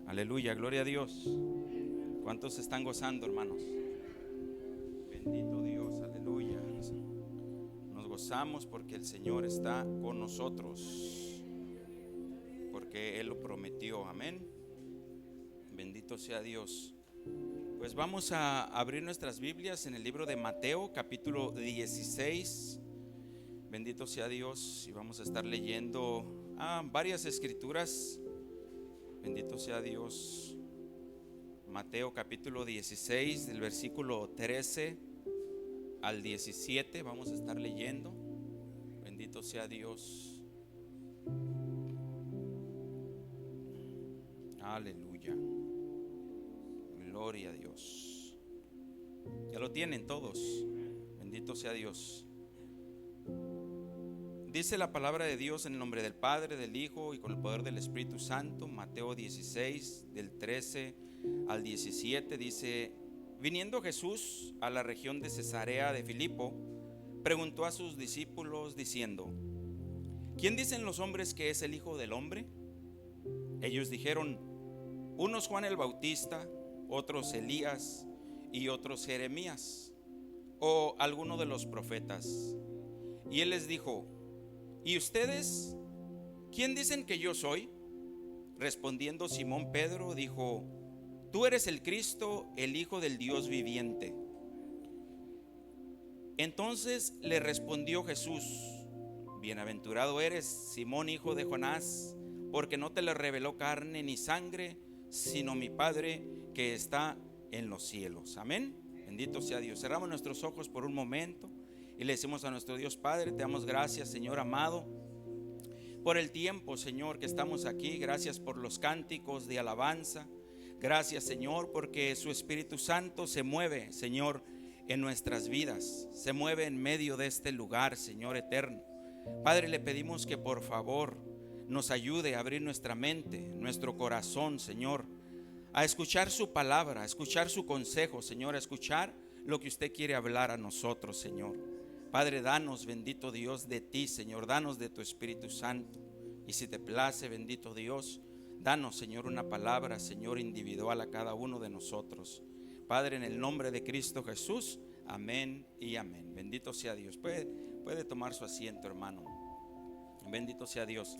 Aleluya, gloria a Dios. ¿Cuántos se están gozando, hermanos? Bendito Dios, aleluya. Nos gozamos porque el Señor está con nosotros, porque Él lo prometió, amén. Bendito sea Dios. Pues vamos a abrir nuestras Biblias en el libro de Mateo, capítulo 16. Bendito sea Dios. Y vamos a estar leyendo varias escrituras. Bendito sea Dios. Mateo capítulo 16, del versículo 13 al 17. Vamos a estar leyendo. Bendito sea Dios. Aleluya. Gloria a Dios. Ya lo tienen todos. Bendito sea Dios. Dice la palabra de Dios en el nombre del Padre, del Hijo y con el poder del Espíritu Santo. Mateo 16, del 13 al 17, dice: viniendo Jesús a la región de Cesarea de Filipo, preguntó a sus discípulos diciendo: ¿quién dicen los hombres que es el Hijo del Hombre? Ellos dijeron: unos Juan el Bautista, otros Elías y otros Jeremías o alguno de los profetas. Y él les dijo: ¿y ustedes quién dicen que yo soy? Respondiendo Simón Pedro dijo: tú eres el Cristo, el Hijo del Dios viviente. Entonces le respondió Jesús: bienaventurado eres, Simón, hijo de Jonás, porque no te lo reveló carne ni sangre, sino mi Padre que está en los cielos. Amén. Bendito sea Dios. Cerramos nuestros ojos por un momento y le decimos a nuestro Dios Padre: te damos gracias, Señor amado, por el tiempo, Señor, que estamos aquí. Gracias por los cánticos de alabanza. Gracias, Señor, porque su Espíritu Santo se mueve, Señor, en nuestras vidas. Se mueve en medio de este lugar, Señor eterno. Padre, le pedimos que por favor nos ayude a abrir nuestra mente, nuestro corazón, Señor, a escuchar su palabra, a escuchar su consejo, Señor, a escuchar lo que usted quiere hablar a nosotros, Señor. Padre, danos, bendito Dios, de ti, Señor, danos de tu Espíritu Santo. Y si te place, bendito Dios, danos, Señor, una palabra, Señor, individual a cada uno de nosotros. Padre, en el nombre de Cristo Jesús, amén y amén. Bendito sea Dios. Puede tomar su asiento, hermano. Bendito sea Dios.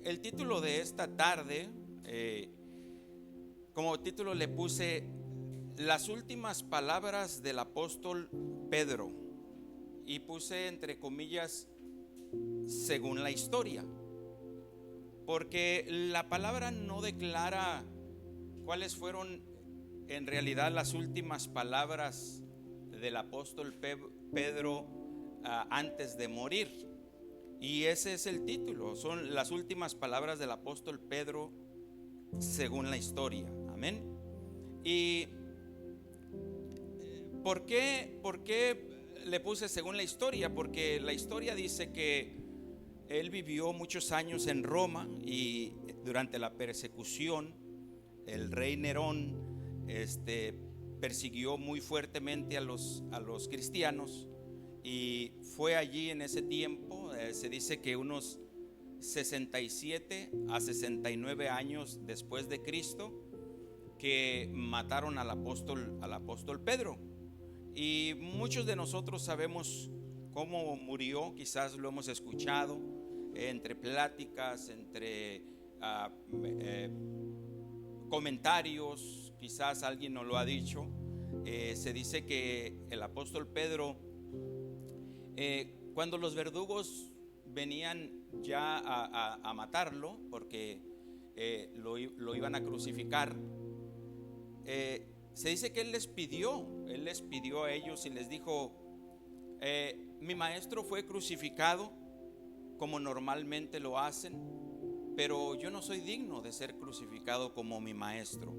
El título de esta tarde, como título le puse: las últimas palabras del apóstol Pedro, y puse entre comillas según la historia, porque la palabra no declara cuáles fueron en realidad las últimas palabras del apóstol Pedro antes de morir. Y ese es el título, son las últimas palabras del apóstol Pedro según la historia. Amén. Y ¿por qué le puse según la historia? Porque la historia dice que él vivió muchos años en Roma, y durante la persecución el rey Nerón persiguió muy fuertemente a los cristianos, y fue allí en ese tiempo, se dice que unos 67 a 69 años después de Cristo, que mataron al apóstol Pedro. Y muchos de nosotros sabemos cómo murió, quizás lo hemos escuchado entre pláticas, entre comentarios, quizás alguien nos lo ha dicho. Se dice que el apóstol Pedro, cuando los verdugos venían ya a matarlo, porque lo iban a crucificar, se dice que él les pidió a ellos y les dijo: mi maestro fue crucificado como normalmente lo hacen, pero yo no soy digno de ser crucificado como mi maestro,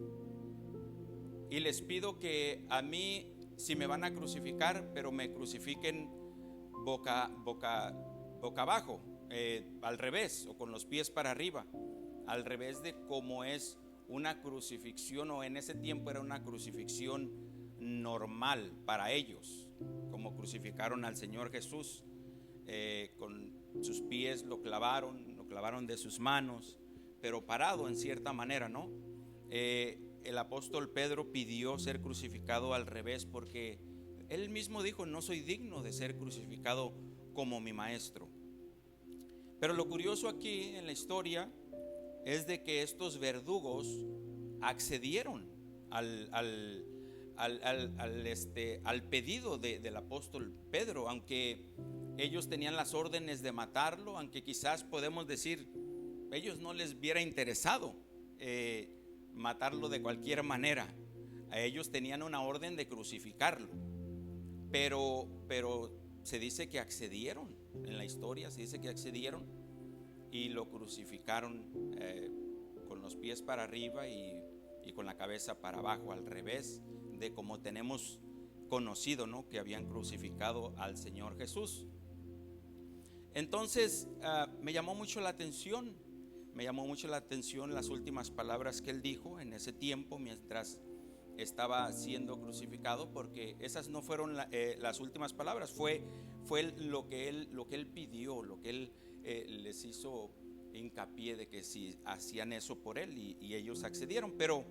y les pido que a mí, si me van a crucificar, pero me crucifiquen boca abajo, al revés, o con los pies para arriba, al revés de como es una crucifixión, o en ese tiempo era una crucifixión normal para ellos, como crucificaron al Señor Jesús. Con sus pies lo clavaron clavaron de sus manos, pero parado en cierta manera, ¿no? El apóstol Pedro pidió ser crucificado al revés porque él mismo dijo: no soy digno de ser crucificado como mi maestro. Pero lo curioso aquí en la historia es de que estos verdugos accedieron al pedido del apóstol Pedro, aunque ellos tenían las órdenes de matarlo, aunque quizás podemos decir ellos no les hubiera interesado matarlo de cualquier manera. A ellos tenían una orden de crucificarlo, pero se dice que accedieron. En la historia se dice que accedieron y lo crucificaron con los pies para arriba y con la cabeza para abajo, al revés de como tenemos conocido, ¿no?, que habían crucificado al Señor Jesús. Entonces me llamó mucho la atención las últimas palabras que él dijo en ese tiempo mientras estaba siendo crucificado, porque esas no fueron las últimas palabras, fue lo que él pidió, lo que él les hizo hincapié de que si hacían eso por él, y ellos accedieron. Pero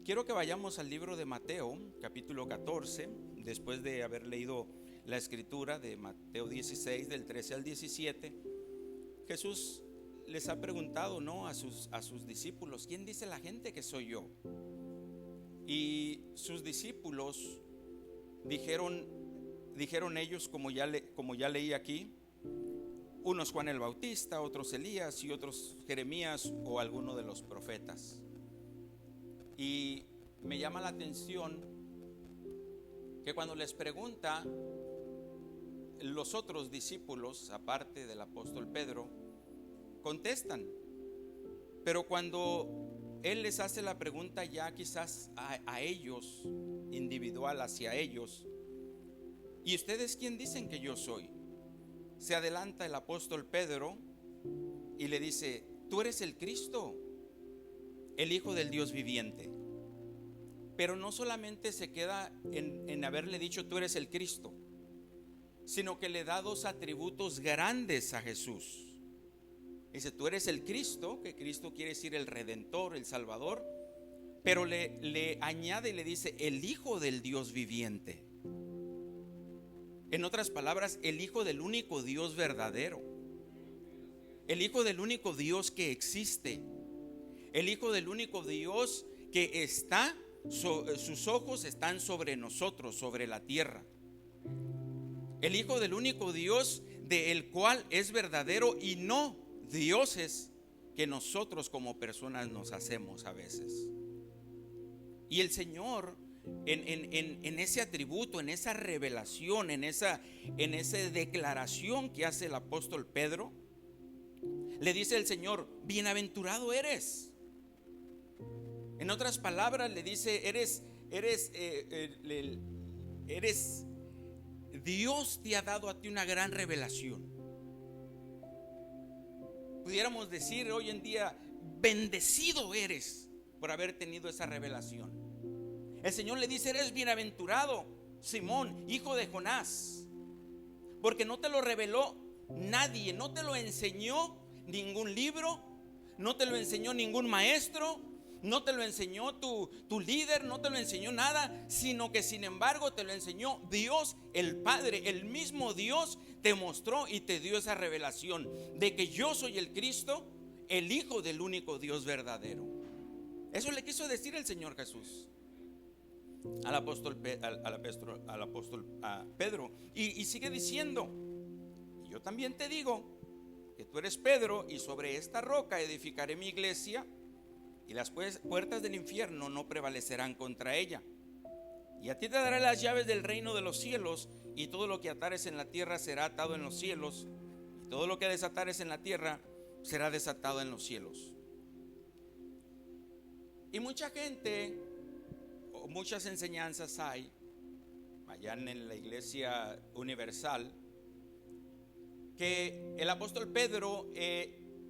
quiero que vayamos al libro de Mateo, capítulo 14, después de haber leído la escritura de Mateo 16, del 13 al 17. Jesús les ha preguntado, ¿no?, a sus discípulos: ¿quién dice la gente que soy yo? Y sus discípulos dijeron ellos, como ya leí aquí, unos Juan el Bautista, otros Elías y otros Jeremías o alguno de los profetas. Y me llama la atención que cuando les pregunta, los otros discípulos, aparte del apóstol Pedro, contestan. Pero cuando él les hace la pregunta ya quizás a ellos, individual hacia ellos: ¿y ustedes quién dicen que yo soy?, se adelanta el apóstol Pedro y le dice: tú eres el Cristo, el Hijo del Dios viviente. Pero no solamente se queda en haberle dicho tú eres el Cristo, sino que le da dos atributos grandes a Jesús. Dice: tú eres el Cristo, que Cristo quiere decir el Redentor, el Salvador, pero le añade y le dice el Hijo del Dios viviente. En otras palabras, el Hijo del único Dios verdadero, el Hijo del único Dios que existe, el Hijo del único Dios que está, sus ojos están sobre nosotros, sobre la tierra. El Hijo del único Dios del cual es verdadero y no dioses que nosotros como personas nos hacemos a veces. Y el Señor en ese atributo, en esa revelación, en esa declaración que hace el apóstol Pedro, le dice el Señor: bienaventurado eres. En otras palabras le dice: eres Dios te ha dado a ti una gran revelación. Pudiéramos decir hoy en día: bendecido eres por haber tenido esa revelación. El Señor le dice: eres bienaventurado, Simón, hijo de Jonás, porque no te lo reveló nadie, no te lo enseñó ningún libro, no te lo enseñó ningún maestro, no te lo enseñó tu líder, no te lo enseñó nada, sino que sin embargo te lo enseñó Dios el Padre. El mismo Dios te mostró y te dio esa revelación de que yo soy el Cristo, el Hijo del único Dios verdadero. Eso le quiso decir el Señor Jesús al apóstol Pedro. Y sigue diciendo: yo también te digo que tú eres Pedro, y sobre esta roca edificaré mi iglesia, y las puertas del infierno no prevalecerán contra ella. Y a ti te daré las llaves del reino de los cielos, y todo lo que atares en la tierra será atado en los cielos, y todo lo que desatares en la tierra será desatado en los cielos. Y mucha gente, o muchas enseñanzas hay allá en la iglesia universal, que el apóstol Pedro,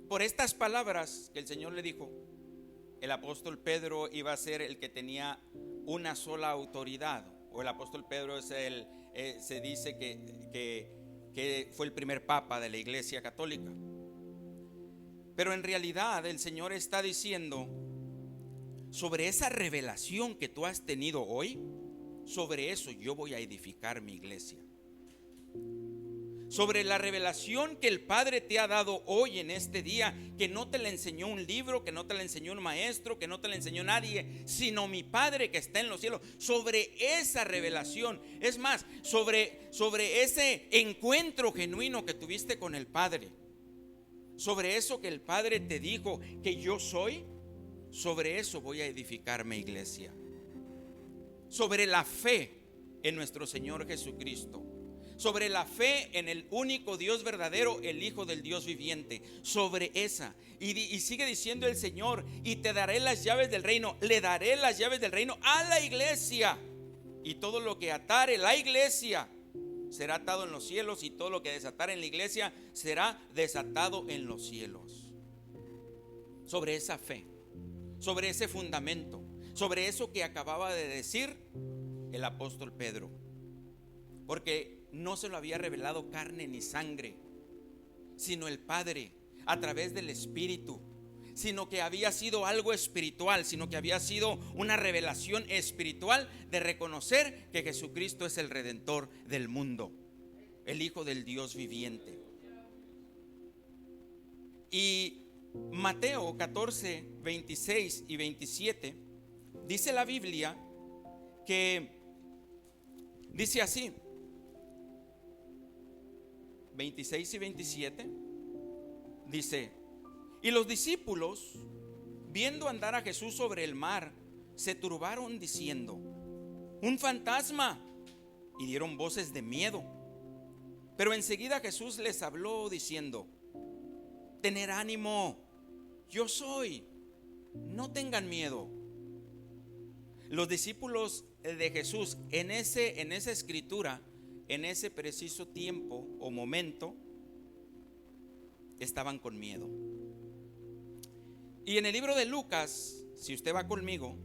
por estas palabras que el Señor le dijo, el apóstol Pedro iba a ser el que tenía una sola autoridad, o el apóstol Pedro es se dice que fue el primer papa de la iglesia católica. Pero en realidad el Señor está diciendo, sobre esa revelación que tú has tenido hoy, sobre eso yo voy a edificar mi iglesia. Sobre la revelación que el Padre te ha dado hoy en este día, que no te la enseñó un libro, que no te la enseñó un maestro, que no te la enseñó nadie, sino mi Padre que está en los cielos. Sobre esa revelación, es más, sobre ese encuentro genuino que tuviste con el Padre, sobre eso que el Padre te dijo que yo soy, sobre eso voy a edificar mi iglesia. Sobre la fe en nuestro Señor Jesucristo, sobre la fe en el único Dios verdadero, el Hijo del Dios viviente, sobre esa. Y sigue diciendo el Señor, y te daré las llaves del reino, le daré las llaves del reino a la iglesia, y todo lo que atare la iglesia será atado en los cielos, y todo lo que desatare en la iglesia será desatado en los cielos. Sobre esa fe, sobre ese fundamento, sobre eso que acababa de decir el apóstol Pedro, porque no se lo había revelado carne ni sangre, sino el Padre a través del Espíritu, sino que había sido algo espiritual, sino que había sido una revelación espiritual de reconocer que Jesucristo es el Redentor del mundo, el Hijo del Dios viviente. Y Mateo 14, 26 y 27 dice la Biblia que dice así, 26 y 27 dice: y los discípulos, viendo andar a Jesús sobre el mar, se turbaron diciendo: un fantasma, y dieron voces de miedo. Pero enseguida Jesús les habló diciendo: tened ánimo, yo soy, no tengan miedo. Los discípulos de Jesús en esa escritura, en ese preciso tiempo o momento, estaban con miedo. Y en el libro de Lucas, si usted va conmigo,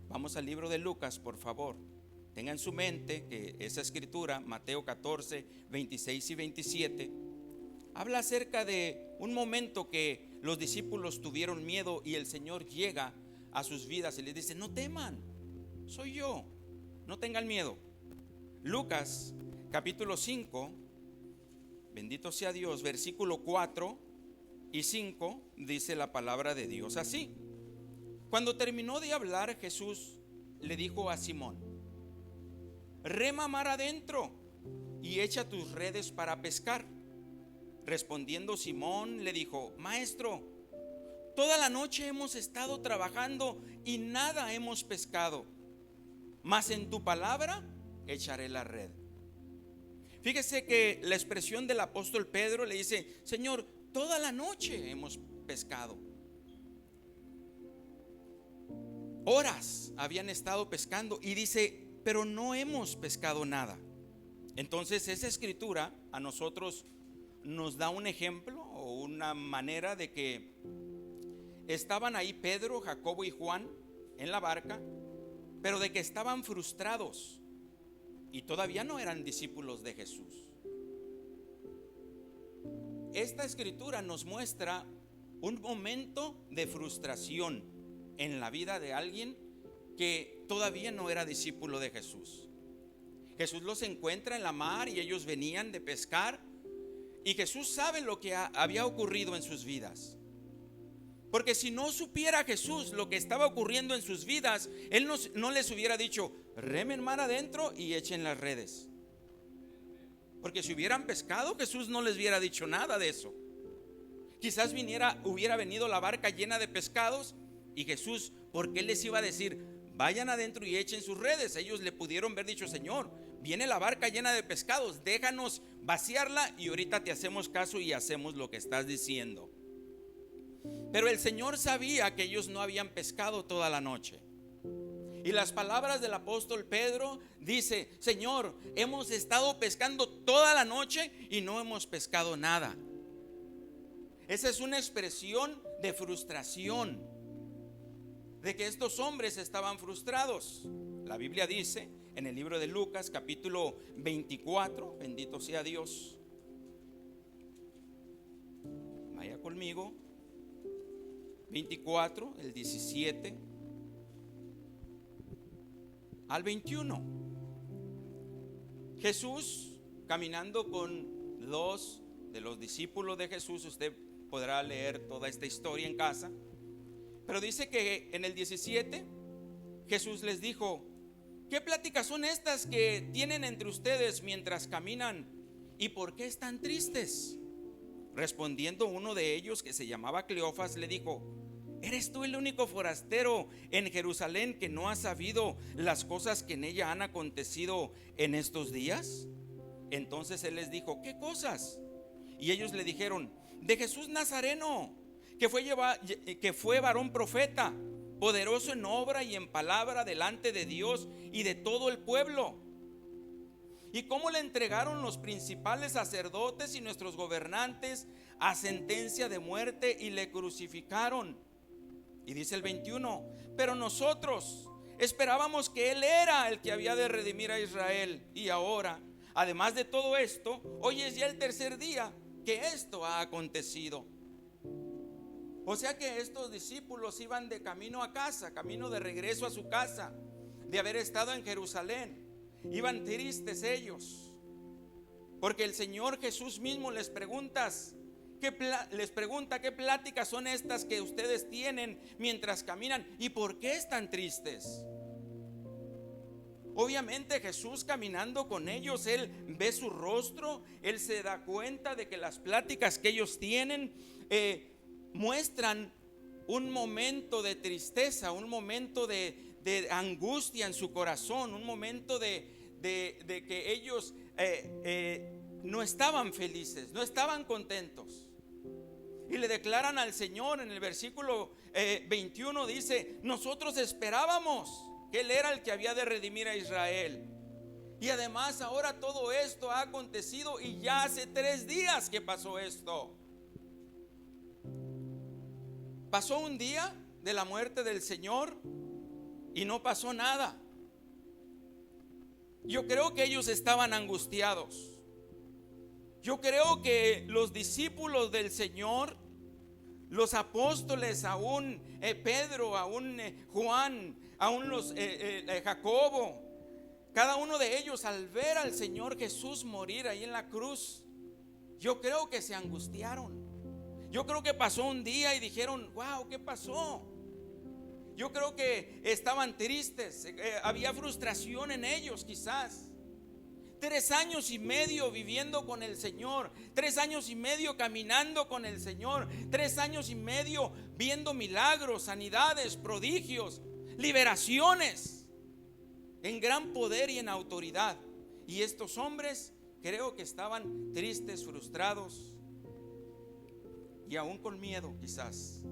vamos al libro de Lucas, por favor. Tenga en su mente que esa escritura, Mateo 14, 26 y 27, habla acerca de un momento que los discípulos tuvieron miedo y el Señor llega a sus vidas y les dice: no teman, soy yo, no tengan miedo. Lucas capítulo 5, bendito sea Dios, versículo 4 y 5, dice la palabra de Dios así: cuando terminó de hablar, Jesús le dijo a Simón: rema mar adentro y echa tus redes para pescar. Respondiendo Simón le dijo: maestro, toda la noche hemos estado trabajando y nada hemos pescado, mas en tu palabra echaré la red. Fíjese que la expresión del apóstol Pedro le dice: Señor, toda la noche hemos pescado. Horas habían estado pescando y dice: pero no hemos pescado nada. Entonces esa escritura a nosotros nos da un ejemplo o una manera de que estaban ahí Pedro, Jacobo y Juan en la barca, pero de que estaban frustrados y todavía no eran discípulos de Jesús. Esta escritura nos muestra un momento de frustración en la vida de alguien que todavía no era discípulo de Jesús. Jesús los encuentra en la mar y ellos venían de pescar, y Jesús sabe lo que había ocurrido en sus vidas. Porque si no supiera Jesús lo que estaba ocurriendo en sus vidas, Él no les hubiera dicho: remen mar adentro y echen las redes. Porque si hubieran pescado, Jesús no les hubiera dicho nada de eso. Quizás hubiera venido la barca llena de pescados, y Jesús, ¿por qué les iba a decir: vayan adentro y echen sus redes? Ellos le pudieron haber dicho: Señor, viene la barca llena de pescados, déjanos vaciarla y ahorita te hacemos caso y hacemos lo que estás diciendo. Pero el Señor sabía que ellos no habían pescado toda la noche. Y las palabras del apóstol Pedro dice: Señor, hemos estado pescando toda la noche y no hemos pescado nada. Esa es una expresión de frustración, de que estos hombres estaban frustrados. La Biblia dice en el libro de Lucas capítulo 24, bendito sea Dios, vaya conmigo, 24, el 17 al 21. Jesús caminando con dos de los discípulos de Jesús. Usted podrá leer toda esta historia en casa, pero dice que en el 17 Jesús les dijo: ¿qué pláticas son estas que tienen entre ustedes mientras caminan? ¿Y por qué están tristes? Respondiendo uno de ellos, que se llamaba Cleofas, le dijo: ¿eres tú el único forastero en Jerusalén que no ha sabido las cosas que en ella han acontecido en estos días? Entonces él les dijo: ¿qué cosas? Y ellos le dijeron: de Jesús Nazareno, que fue varón profeta, poderoso en obra y en palabra delante de Dios y de todo el pueblo. Y cómo le entregaron los principales sacerdotes y nuestros gobernantes a sentencia de muerte y le crucificaron. Y dice el 21: pero nosotros esperábamos que Él era el que había de redimir a Israel. Y ahora, además de todo esto, hoy es ya el tercer día que esto ha acontecido. O sea que estos discípulos iban de camino a casa, camino de regreso a su casa, de haber estado en Jerusalén. Iban tristes ellos, porque el Señor Jesús mismo les pregunta: ¿qué pláticas son estas que ustedes tienen mientras caminan? ¿Y por qué están tristes? Obviamente Jesús caminando con ellos, Él ve su rostro, Él se da cuenta de que las pláticas que ellos tienen muestran un momento de tristeza, un momento de angustia en su corazón, un momento de que ellos no estaban felices, no estaban contentos. Y le declaran al Señor en el versículo 21, dice: nosotros esperábamos que Él era el que había de redimir a Israel. Y además ahora todo esto ha acontecido y ya hace 3 días que pasó esto. Pasó un día de la muerte del Señor y no pasó nada. Yo creo que ellos estaban angustiados. Yo creo que los discípulos del Señor, los apóstoles, aún Pedro, aún Juan, aún Jacobo, cada uno de ellos, al ver al Señor Jesús morir ahí en la cruz, yo creo que se angustiaron. Yo creo que pasó un día y dijeron: wow, ¿qué pasó? Yo creo que estaban tristes, había frustración en ellos quizás. 3 años y medio viviendo con el Señor, 3 años y medio caminando con el Señor, 3 años y medio viendo milagros, sanidades, prodigios, liberaciones en gran poder y en autoridad. Y estos hombres creo que estaban tristes, frustrados y aún con miedo quizás.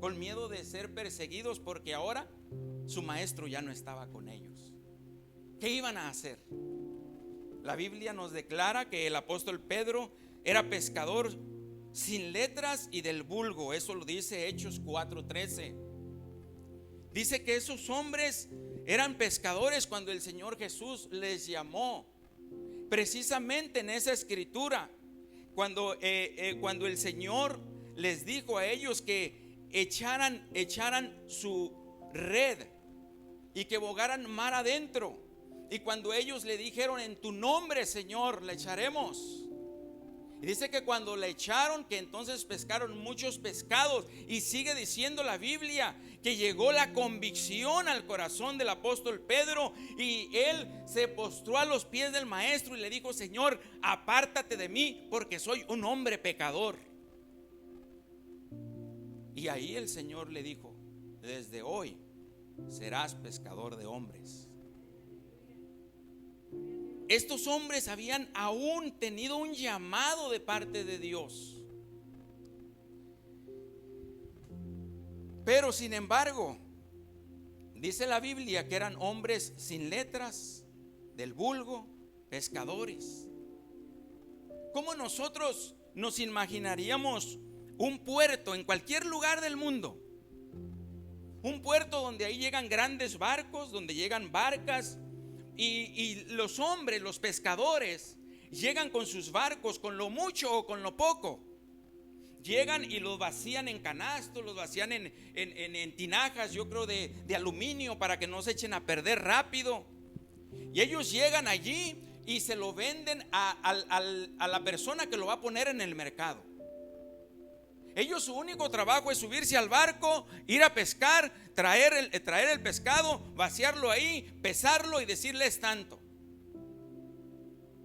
Con miedo de ser perseguidos, porque ahora su maestro ya no estaba con ellos. ¿Qué iban a hacer? La Biblia nos declara que el apóstol Pedro era pescador sin letras y del vulgo. Eso lo dice Hechos 4:13. Dice que esos hombres eran pescadores cuando el Señor Jesús les llamó. Precisamente en esa escritura, cuando el Señor les dijo a ellos que echaran su red y que bogaran mar adentro. Y cuando ellos le dijeron: en tu nombre, Señor, la echaremos. Y dice que cuando la echaron, que entonces pescaron muchos pescados. Y sigue diciendo la Biblia que llegó la convicción al corazón del apóstol Pedro, y él se postró a los pies del maestro y le dijo: Señor, apártate de mí, porque soy un hombre pecador. Y ahí el Señor le dijo: desde hoy serás pescador de hombres. Estos hombres habían aún tenido un llamado de parte de Dios. Pero sin embargo, dice la Biblia que eran hombres sin letras, del vulgo, pescadores. ¿Cómo nosotros nos imaginaríamos un puerto en cualquier lugar del mundo? Un puerto donde ahí llegan grandes barcos, donde llegan barcas, y los hombres, los pescadores, llegan con sus barcos, con lo mucho o con lo poco. llegan y los vacían en canastos, los vacían en tinajas, yo creo de aluminio, para que no se echen a perder rápido. Y ellos llegan allí y se lo venden a la persona que lo va a poner en el mercado. Ellos, su único trabajo es subirse al barco, ir a pescar, traer el pescado, vaciarlo ahí, pesarlo y decirles tanto.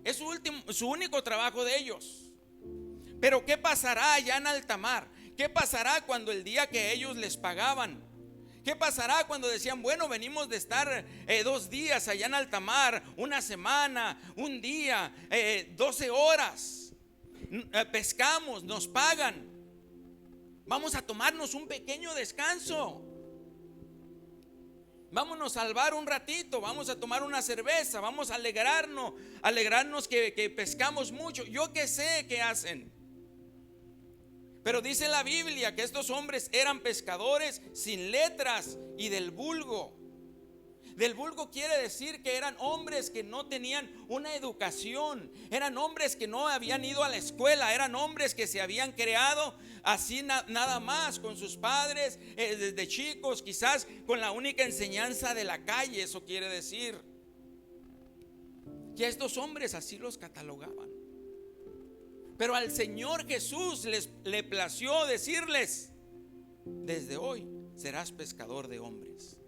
Es su único trabajo de ellos. Pero ¿qué pasará allá en alta mar? ¿Qué pasará cuando el día que ellos les pagaban? ¿Qué pasará cuando decían, bueno, venimos de estar 2 días allá en alta mar, una semana, un día, 12 horas, pescamos, nos pagan, vamos a tomarnos un pequeño descanso, vámonos a salvar un ratito, vamos a tomar una cerveza, vamos a alegrarnos que pescamos mucho? Yo qué sé qué hacen. Pero dice la Biblia que estos hombres eran pescadores sin letras y del vulgo. Del vulgo quiere decir que eran hombres que no tenían una educación, eran hombres que no habían ido a la escuela, eran hombres que se habían creado así nada más con sus padres desde chicos, quizás con la única enseñanza de la calle. Eso quiere decir que a estos hombres así los catalogaban. Pero al Señor Jesús le plació decirles: desde hoy serás pescador de hombres.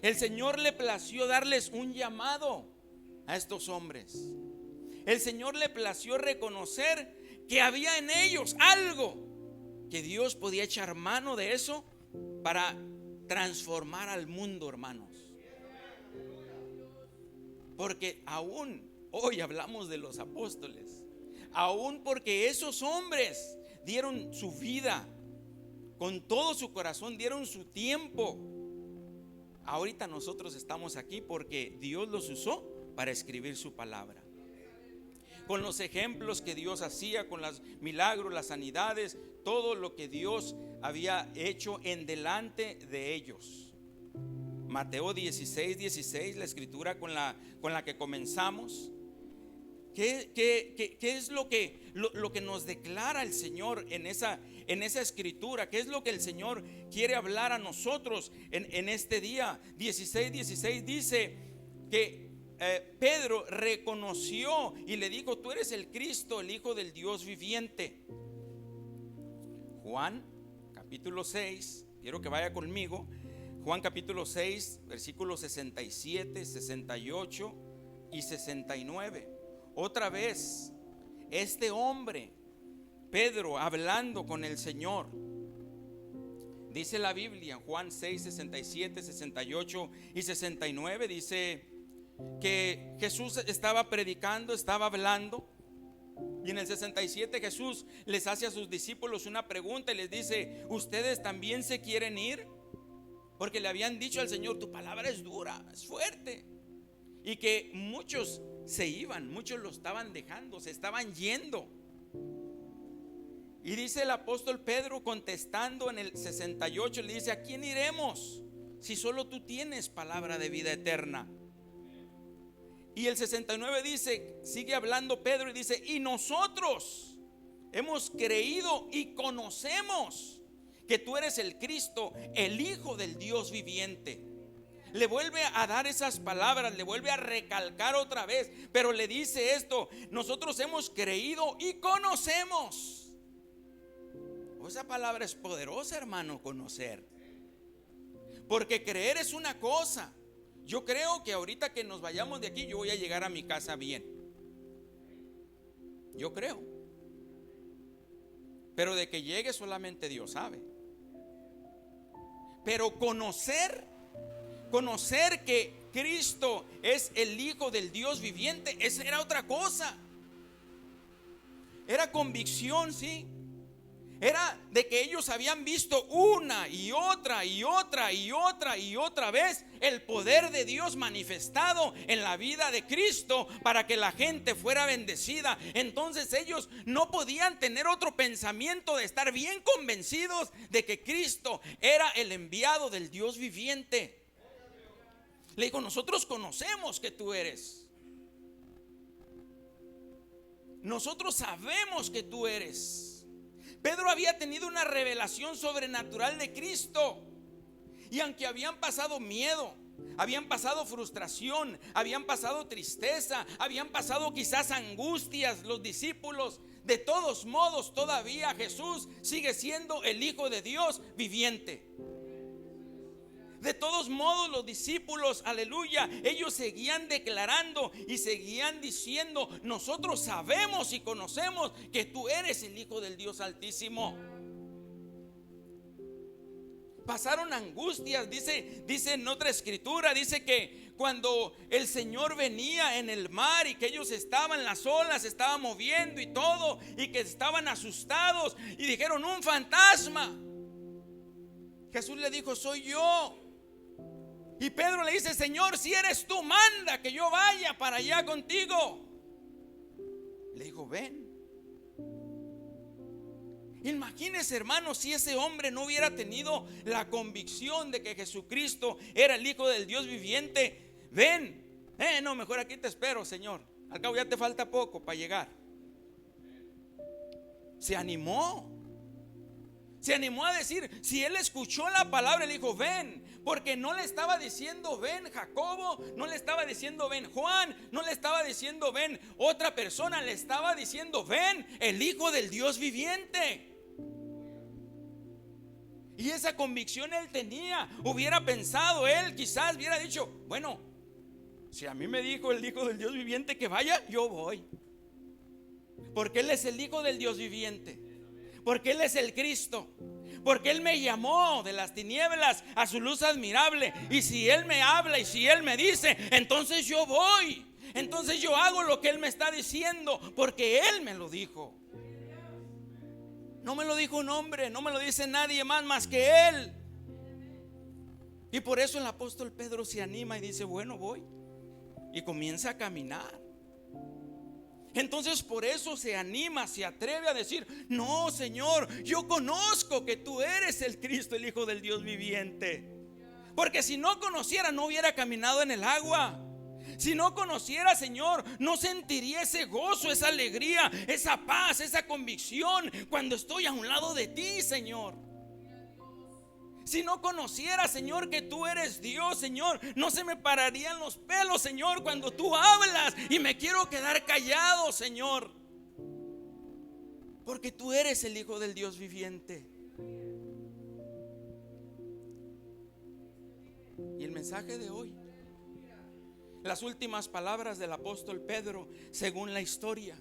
El Señor le plació darles un llamado a estos hombres. El Señor le plació reconocer que había en ellos algo, que Dios podía echar mano de eso para transformar al mundo, hermanos. Porque aún hoy hablamos de los apóstoles. Aún porque esos hombres dieron su vida con todo su corazón, dieron su tiempo. Ahorita nosotros estamos aquí porque Dios los usó para escribir su palabra. Con los ejemplos que Dios hacía, con los milagros, las sanidades, todo lo que Dios había hecho en delante de ellos. Mateo 16, la escritura con la que comenzamos. ¿Qué es lo que nos declara el Señor en esa escritura? ¿Qué es lo que el Señor quiere hablar a nosotros en este día? 16 dice que Pedro reconoció y le dijo: tú eres el Cristo, el Hijo del Dios viviente. Juan capítulo 6, quiero que vaya conmigo. Juan capítulo 6, versículos 67, 68 y 69. Otra vez, este hombre, Pedro, hablando con el Señor. Dice la Biblia en Juan 6, 67, 68 y 69, dice que Jesús estaba predicando, estaba hablando. Y en el 67 Jesús les hace a sus discípulos una pregunta y les dice: ¿ustedes también se quieren ir? Porque le habían dicho al Señor: tu palabra es dura, es fuerte. Y que muchos se iban, muchos lo estaban dejando, se estaban yendo. Y dice el apóstol Pedro, contestando en el 68, le dice: ¿a quién iremos si solo tú tienes palabra de vida eterna? Y el 69 dice, sigue hablando Pedro y dice: y nosotros hemos creído y conocemos que tú eres el Cristo, el Hijo del Dios viviente. Le vuelve a dar esas palabras, le vuelve a recalcar otra vez, pero le dice esto: nosotros hemos creído y conocemos. Esa palabra es poderosa, hermano, conocer. Porque creer es una cosa. Yo creo que ahorita que nos vayamos de aquí, yo voy a llegar a mi casa bien. Yo creo. Pero de que llegue solamente Dios sabe. Pero conocer que Cristo es el Hijo del Dios viviente, esa era otra cosa. Era convicción, sí. Era de que ellos habían visto una y otra vez el poder de Dios manifestado en la vida de Cristo para que la gente fuera bendecida. Entonces ellos no podían tener otro pensamiento de estar bien convencidos de que Cristo era el enviado del Dios viviente. Le digo: nosotros conocemos que tú eres. Nosotros sabemos que tú eres. Pedro había tenido una revelación sobrenatural de Cristo. Y aunque habían pasado miedo, habían pasado frustración, habían pasado tristeza, habían pasado quizás angustias los discípulos, de todos modos todavía Jesús sigue siendo el Hijo de Dios viviente. De todos modos los discípulos, aleluya, ellos seguían declarando y seguían diciendo: nosotros sabemos y conocemos que tú eres el Hijo del Dios Altísimo. Pasaron angustias, dice en otra escritura, dice que cuando el Señor venía en el mar y que ellos estaban, las olas se estaban moviendo y todo, y que estaban asustados y dijeron: un fantasma. Jesús le dijo: soy yo. Y Pedro le dice: Señor, si eres tú, manda que yo vaya para allá contigo. Le dijo: ven. Imagínese, hermano, si ese hombre no hubiera tenido la convicción de que Jesucristo era el Hijo del Dios viviente. Ven. No, mejor aquí te espero, Señor. Al cabo ya te falta poco para llegar. Se animó. Se animó a decir, si él escuchó la palabra, le dijo: ven. Porque no le estaba diciendo: ven Jacobo, no le estaba diciendo: ven Juan, no le estaba diciendo: ven otra persona, le estaba diciendo: ven el Hijo del Dios viviente. Y esa convicción él tenía. Hubiera pensado, él quizás hubiera dicho: bueno, si a mí me dijo el Hijo del Dios viviente que vaya, yo voy. Porque él es el Hijo del Dios viviente. Porque él es el Cristo. Porque él me llamó de las tinieblas a su luz admirable. Y si él me habla y si él me dice, entonces yo voy. Entonces yo hago lo que él me está diciendo, porque él me lo dijo. No me lo dijo un hombre, no me lo dice nadie más que él. Y por eso el apóstol Pedro se anima y dice: bueno, voy. Y comienza a caminar. Entonces por eso se anima, se atreve a decir: no, Señor, yo conozco que tú eres el Cristo, el Hijo del Dios viviente. Porque si no conociera, no hubiera caminado en el agua. Si no conociera, Señor, no sentiría ese gozo, esa alegría, esa paz, esa convicción cuando estoy a un lado de ti, Señor. Si no conociera, Señor, que tú eres Dios, Señor, no se me pararían los pelos, Señor, cuando tú hablas y me quiero quedar callado, Señor. Porque tú eres el Hijo del Dios viviente. Y el mensaje de hoy, las últimas palabras del apóstol Pedro, según la historia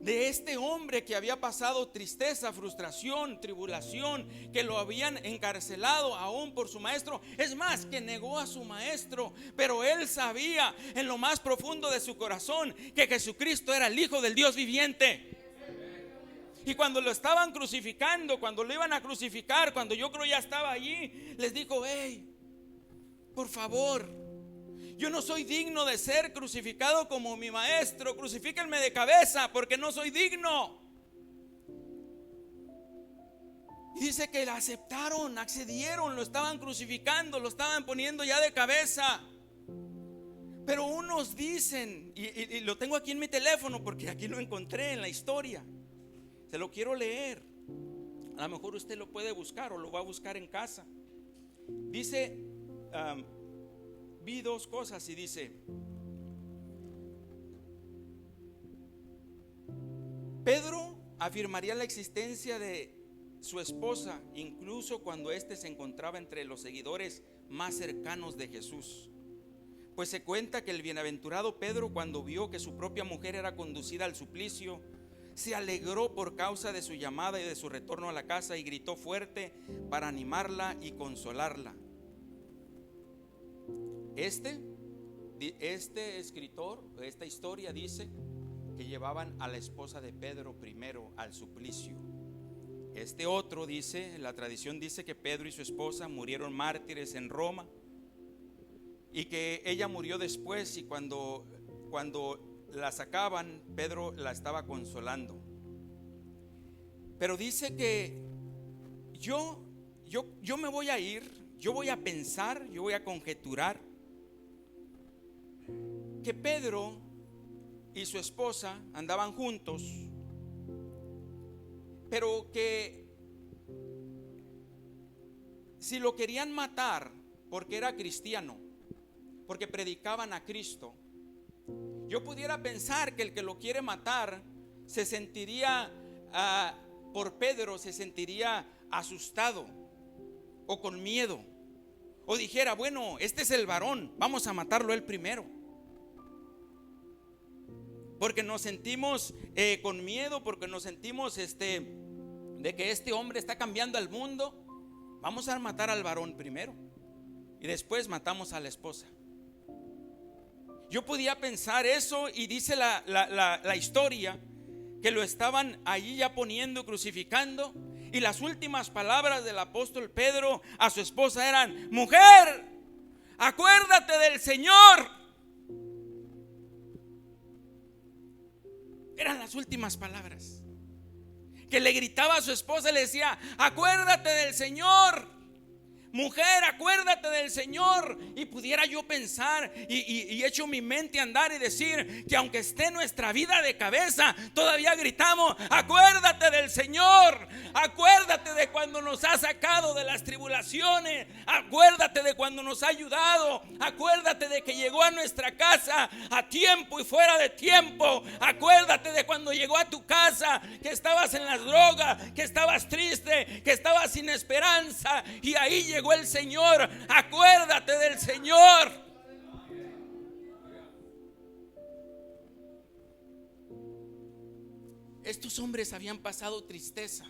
de este hombre que había pasado tristeza, frustración, tribulación, que lo habían encarcelado aún por su maestro. Es más, que negó a su maestro, pero él sabía en lo más profundo de su corazón que Jesucristo era el Hijo del Dios viviente. Y cuando lo estaban crucificando, cuando lo iban a crucificar, cuando yo creo ya estaba allí, les dijo: hey, por favor, yo no soy digno de ser crucificado como mi maestro. Crucifíquenme de cabeza, porque no soy digno. Y dice que la aceptaron, accedieron, lo estaban crucificando, lo estaban poniendo ya de cabeza. Pero unos dicen, y lo tengo aquí en mi teléfono porque aquí lo encontré en la historia, se lo quiero leer. A lo mejor usted lo puede buscar o lo va a buscar en casa. Dice, vi dos cosas y dice: Pedro afirmaría la existencia de su esposa incluso cuando éste se encontraba entre los seguidores más cercanos de Jesús. Pues se cuenta que el bienaventurado Pedro, cuando vio que su propia mujer era conducida al suplicio, se alegró por causa de su llamada y de su retorno a la casa, y gritó fuerte para animarla y consolarla. Este escritor, esta historia dice que llevaban a la esposa de Pedro primero al suplicio. Este otro dice, la tradición dice que Pedro y su esposa murieron mártires en Roma, y que ella murió después, y cuando la sacaban, Pedro la estaba consolando. Pero dice que yo me voy a ir, yo voy a pensar, yo voy a conjeturar que Pedro y su esposa andaban juntos pero que si lo querían matar porque era cristiano, porque predicaban a Cristo, yo pudiera pensar que el que lo quiere matar se sentiría, por Pedro, se sentiría asustado o con miedo, o dijera, bueno, este es el varón, vamos a matarlo él primero, porque nos sentimos con miedo, porque nos sentimos de que este hombre está cambiando al mundo. Vamos a matar al varón primero y después matamos a la esposa. Yo podía pensar eso, y dice la historia que lo estaban allí ya poniendo, crucificando, y las últimas palabras del apóstol Pedro a su esposa eran: mujer, acuérdate del Señor. Eran las últimas palabras que le gritaba a su esposa, le decía: acuérdate del Señor. Mujer, acuérdate del Señor. Y pudiera yo pensar y hecho mi mente andar y decir que aunque esté nuestra vida de cabeza, todavía gritamos: acuérdate del Señor. Acuérdate de cuando nos ha sacado de las tribulaciones. Acuérdate de cuando nos ha ayudado. Acuérdate de que llegó a nuestra casa a tiempo y fuera de tiempo. Acuérdate de cuando llegó a tu casa, que estabas en las drogas, que estabas triste, que estabas sin esperanza, y ahí llegó el Señor. Acuérdate del Señor. Estos hombres habían pasado tristeza,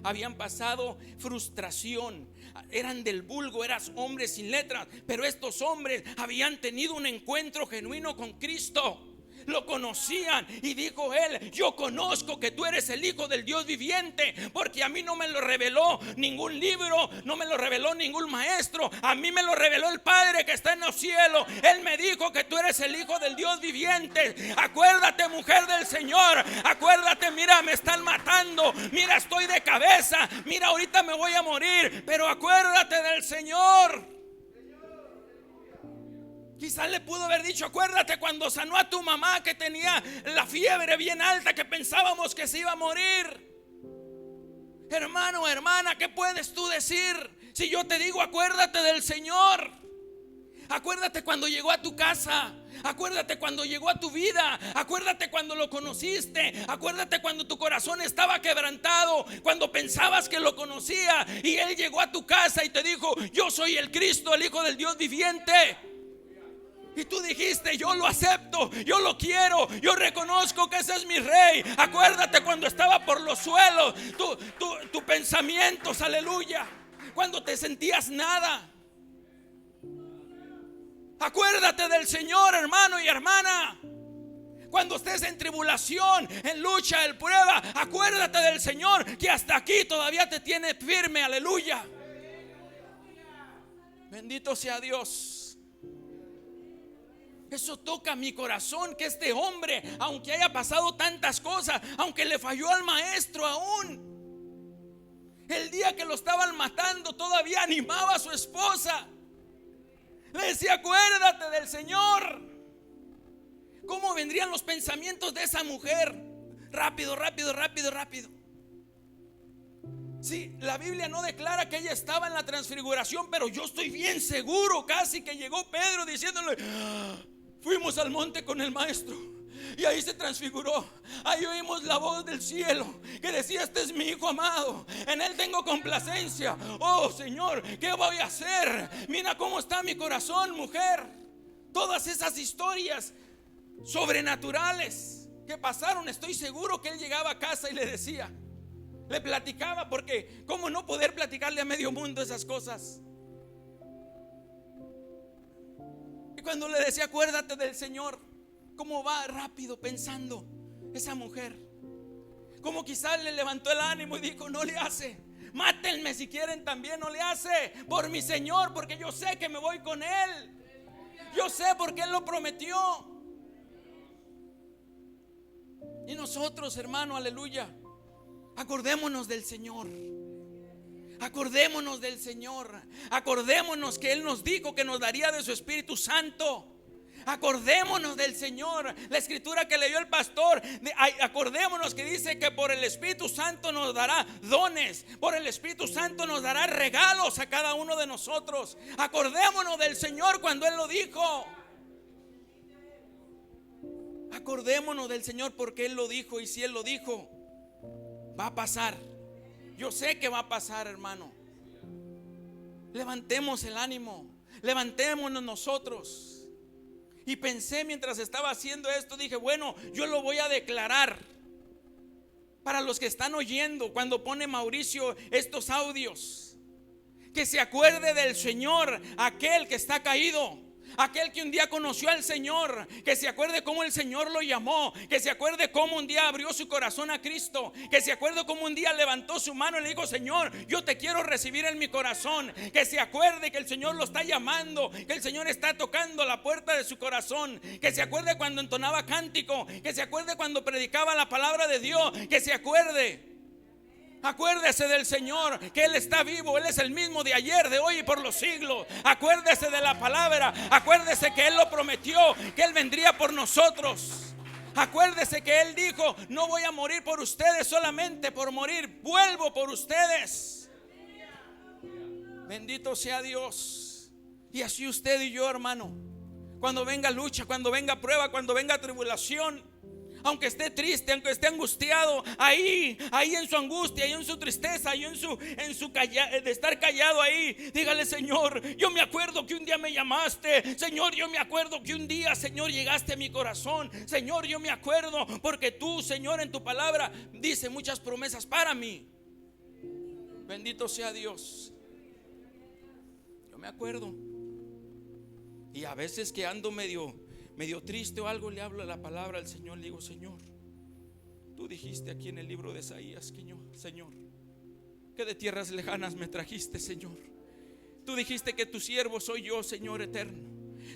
habían pasado frustración, eran del vulgo, eran hombres sin letras, pero estos hombres habían tenido un encuentro genuino con Cristo. Lo conocían, y dijo él: yo conozco que tú eres el Hijo del Dios viviente, porque a mí no me lo reveló ningún libro, no me lo reveló ningún maestro, a mí me lo reveló el Padre que está en los cielos. Él me dijo que tú eres el Hijo del Dios viviente. Acuérdate, mujer del Señor, acuérdate. Mira, me están matando, mira, estoy de cabeza, mira, ahorita me voy a morir, pero acuérdate del Señor. Quizás le pudo haber dicho: acuérdate cuando sanó a tu mamá, que tenía la fiebre bien alta, que pensábamos que se iba a morir. Hermano, hermana, ¿qué puedes tú decir si yo te digo: acuérdate del Señor? Acuérdate cuando llegó a tu casa. Acuérdate cuando llegó a tu vida. Acuérdate cuando lo conociste. Acuérdate cuando tu corazón estaba quebrantado, cuando pensabas que lo conocía y Él llegó a tu casa y te dijo: yo soy el Cristo, el Hijo del Dios viviente. Y tú dijiste: yo lo acepto, yo lo quiero, yo reconozco que ese es mi rey. Acuérdate cuando estaba por los suelos, tu pensamientos, aleluya, cuando te sentías nada. Acuérdate del Señor, hermano y hermana. Cuando estés en tribulación, en lucha, en prueba, acuérdate del Señor, que hasta aquí todavía te tiene firme, aleluya. Bendito sea Dios. Eso toca mi corazón, que este hombre, aunque haya pasado tantas cosas, aunque le falló al maestro aún, el día que lo estaban matando todavía animaba a su esposa. Le decía: acuérdate del Señor. ¿Cómo vendrían los pensamientos de esa mujer? Rápido, rápido, rápido, rápido. Sí, la Biblia no declara que ella estaba en la transfiguración, pero yo estoy bien seguro, casi que llegó Pedro diciéndole: fuimos al monte con el maestro y ahí se transfiguró. Ahí oímos la voz del cielo que decía: este es mi Hijo amado, en él tengo complacencia. Oh Señor, ¿qué voy a hacer? Mira cómo está mi corazón, mujer. Todas esas historias sobrenaturales que pasaron, estoy seguro que él llegaba a casa y le decía, le platicaba, porque ¿cómo no poder platicarle a medio mundo esas cosas? Y cuando le decía: acuérdate del Señor, cómo va rápido pensando esa mujer. Como quizás le levantó el ánimo y dijo: no le hace, mátenme si quieren también, no le hace, por mi Señor, porque yo sé que me voy con Él. Yo sé porque Él lo prometió. Y nosotros, hermano, aleluya, acordémonos del Señor. Acordémonos del Señor. Acordémonos que Él nos dijo que nos daría de su Espíritu Santo. Acordémonos del Señor. La escritura que leyó el pastor, acordémonos que dice que por el Espíritu Santo nos dará dones, por el Espíritu Santo nos dará regalos a cada uno de nosotros. Acordémonos del Señor cuando Él lo dijo. Acordémonos del Señor porque Él lo dijo, y si Él lo dijo, va a pasar. Yo sé que va a pasar, hermano. Levantemos el ánimo, levantémonos nosotros. Y pensé mientras estaba haciendo esto, dije, bueno, yo lo voy a declarar para los que están oyendo cuando pone Mauricio estos audios. Que se acuerde del Señor, aquel que está caído, aquel que un día conoció al Señor, que se acuerde cómo el Señor lo llamó, que se acuerde cómo un día abrió su corazón a Cristo, que se acuerde cómo un día levantó su mano y le dijo, Señor, yo te quiero recibir en mi corazón. Que se acuerde que el Señor lo está llamando, que el Señor está tocando la puerta de su corazón, que se acuerde cuando entonaba cántico, que se acuerde cuando predicaba la palabra de Dios, que se acuerde. Acuérdese del Señor, que Él está vivo. Él es el mismo de ayer, de hoy y por los siglos. Acuérdese de la palabra. Acuérdese que Él lo prometió, que Él vendría por nosotros. Acuérdese que Él dijo, no voy a morir por ustedes solamente por morir, vuelvo por ustedes. Bendito sea Dios. Y así usted y yo, hermano, cuando venga lucha, cuando venga prueba, cuando venga tribulación, aunque esté triste, aunque esté angustiado, ahí en su angustia, ahí en su tristeza, ahí en su de estar callado ahí, dígale, Señor, yo me acuerdo que un día me llamaste. Señor, yo me acuerdo que un día, Señor, llegaste a mi corazón. Señor, yo me acuerdo porque tú, Señor, en tu palabra dice muchas promesas para mí. Bendito sea Dios. Yo me acuerdo. Y a veces que ando medio triste o algo, le hablo la palabra al Señor. Le digo, Señor, tú dijiste aquí en el libro de Isaías, Señor, que de tierras lejanas me trajiste, Señor. Tú dijiste que tu siervo soy yo, Señor eterno.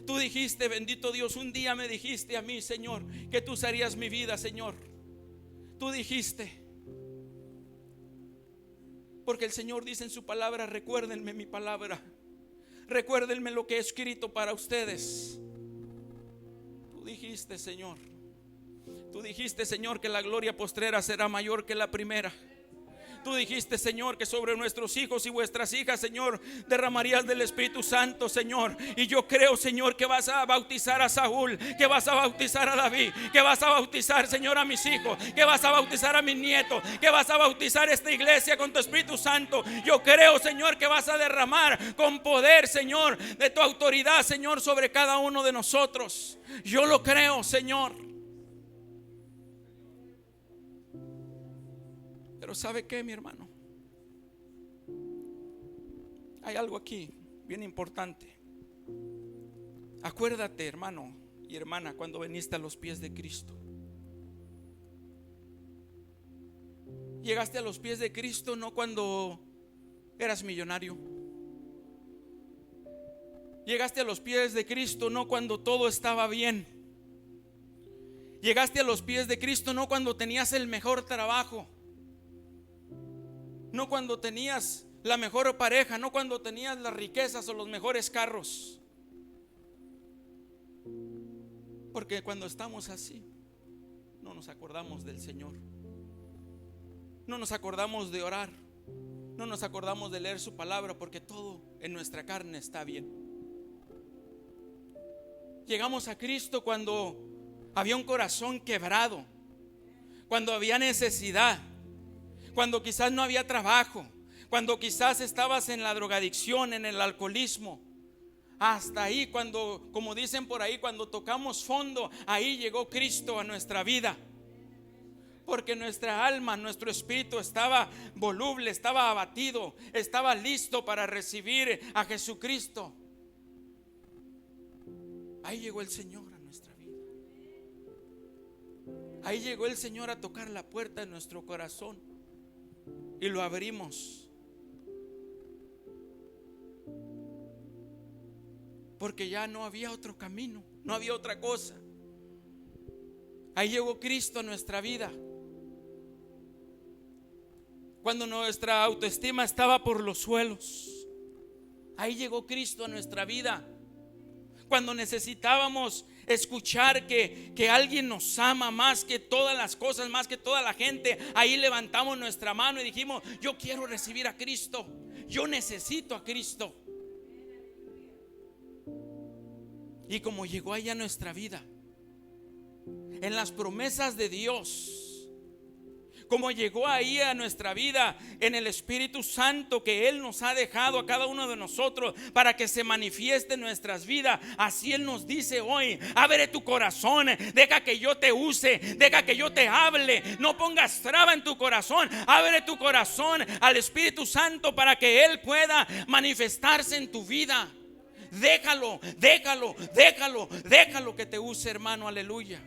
Tú dijiste, bendito Dios, un día me dijiste a mí, Señor, que tú usarías mi vida, Señor. Tú dijiste. Porque el Señor dice en su palabra, recuérdenme mi palabra, recuérdenme lo que he escrito para ustedes. Tú dijiste, Señor, tú dijiste, Señor, que la gloria postrera será mayor que la primera. Tú dijiste, Señor, que sobre nuestros hijos y vuestras hijas, Señor, derramarías del Espíritu Santo, Señor. Y yo creo, Señor, que vas a bautizar a Saúl, que vas a bautizar a David, que vas a bautizar, Señor, a mis hijos, que vas a bautizar a mis nietos, que vas a bautizar esta iglesia con tu Espíritu Santo. Yo creo, Señor, que vas a derramar con poder, Señor, de tu autoridad, Señor, sobre cada uno de nosotros. Yo lo creo, Señor. Pero ¿sabe qué, mi hermano? Hay algo aquí bien importante. Acuérdate, hermano y hermana, cuando viniste a los pies de Cristo. Llegaste a los pies de Cristo no cuando eras millonario. Llegaste a los pies de Cristo no cuando todo estaba bien. Llegaste a los pies de Cristo no cuando tenías el mejor trabajo, no cuando tenías la mejor pareja, no cuando tenías las riquezas o los mejores carros. Porque cuando estamos así, no nos acordamos del Señor, no nos acordamos de orar, no nos acordamos de leer su palabra, porque todo en nuestra carne está bien. Llegamos a Cristo cuando había un corazón quebrado, cuando había necesidad, cuando quizás no había trabajo, cuando quizás estabas en la drogadicción, en el alcoholismo. Hasta ahí, cuando, como dicen por ahí, cuando tocamos fondo, ahí llegó Cristo a nuestra vida. Porque nuestra alma, nuestro espíritu estaba voluble, estaba abatido, estaba listo para recibir a Jesucristo. Ahí llegó el Señor a nuestra vida. Ahí llegó el Señor a tocar la puerta de nuestro corazón. Y lo abrimos. Porque ya no había otro camino, no había otra cosa. Ahí llegó Cristo a nuestra vida. Cuando nuestra autoestima estaba por los suelos, ahí llegó Cristo a nuestra vida. Cuando necesitábamos escuchar que alguien nos ama más que todas las cosas, más que toda la gente. Ahí levantamos nuestra mano y dijimos: yo quiero recibir a Cristo, yo necesito a Cristo. Y como llegó allá a nuestra vida, en las promesas de Dios, como llegó ahí a nuestra vida en el Espíritu Santo que Él nos ha dejado a cada uno de nosotros para que se manifieste en nuestras vidas, así Él nos dice hoy: abre tu corazón, deja que yo te use, deja que yo te hable, no pongas traba en tu corazón, abre tu corazón al Espíritu Santo para que Él pueda manifestarse en tu vida. Déjalo que te use, hermano, aleluya.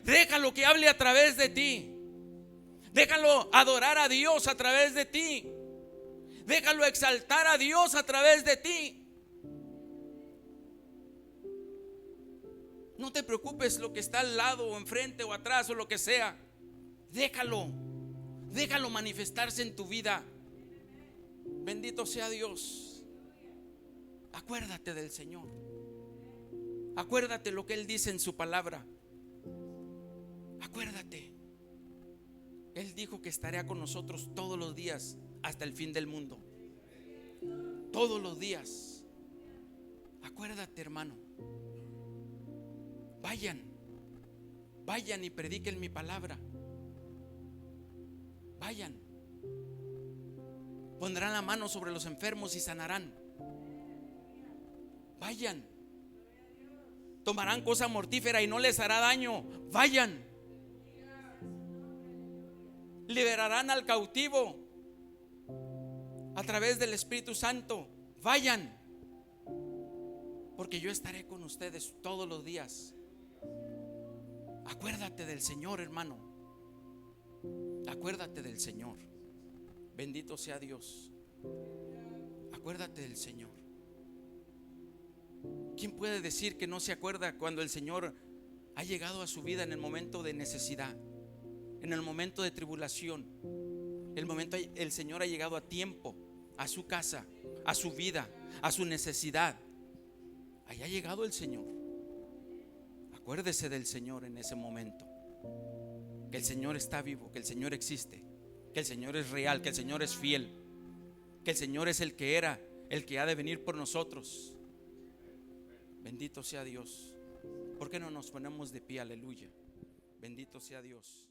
Déjalo que hable a través de ti. Déjalo adorar a Dios a través de ti. Déjalo exaltar a Dios a través de ti. No te preocupes lo que está al lado o enfrente o atrás o lo que sea. Déjalo manifestarse en tu vida. Bendito sea Dios. Acuérdate del Señor. Acuérdate lo que Él dice en su palabra. Acuérdate. Él dijo que estaría con nosotros todos los días hasta el fin del mundo. Todos los días. Acuérdate, hermano. Vayan y prediquen mi palabra. Vayan. Pondrán la mano sobre los enfermos y sanarán. Vayan. Tomarán cosa mortífera y no les hará daño. Vayan. Liberarán al cautivo a través del Espíritu Santo. Vayan, porque yo estaré con ustedes todos los días. Acuérdate del Señor, hermano. Acuérdate del Señor. Bendito sea Dios. Acuérdate del Señor. ¿Quién puede decir que no se acuerda cuando el Señor ha llegado a su vida en el momento de necesidad, en el momento de tribulación? El Señor ha llegado a tiempo a su casa, a su vida, a su necesidad. Ahí ha llegado el Señor. Acuérdese del Señor en ese momento. Que el Señor está vivo, que el Señor existe, que el Señor es real, que el Señor es fiel, que el Señor es el que era, el que ha de venir por nosotros. Bendito sea Dios. ¿Por qué no nos ponemos de pie? Aleluya. Bendito sea Dios.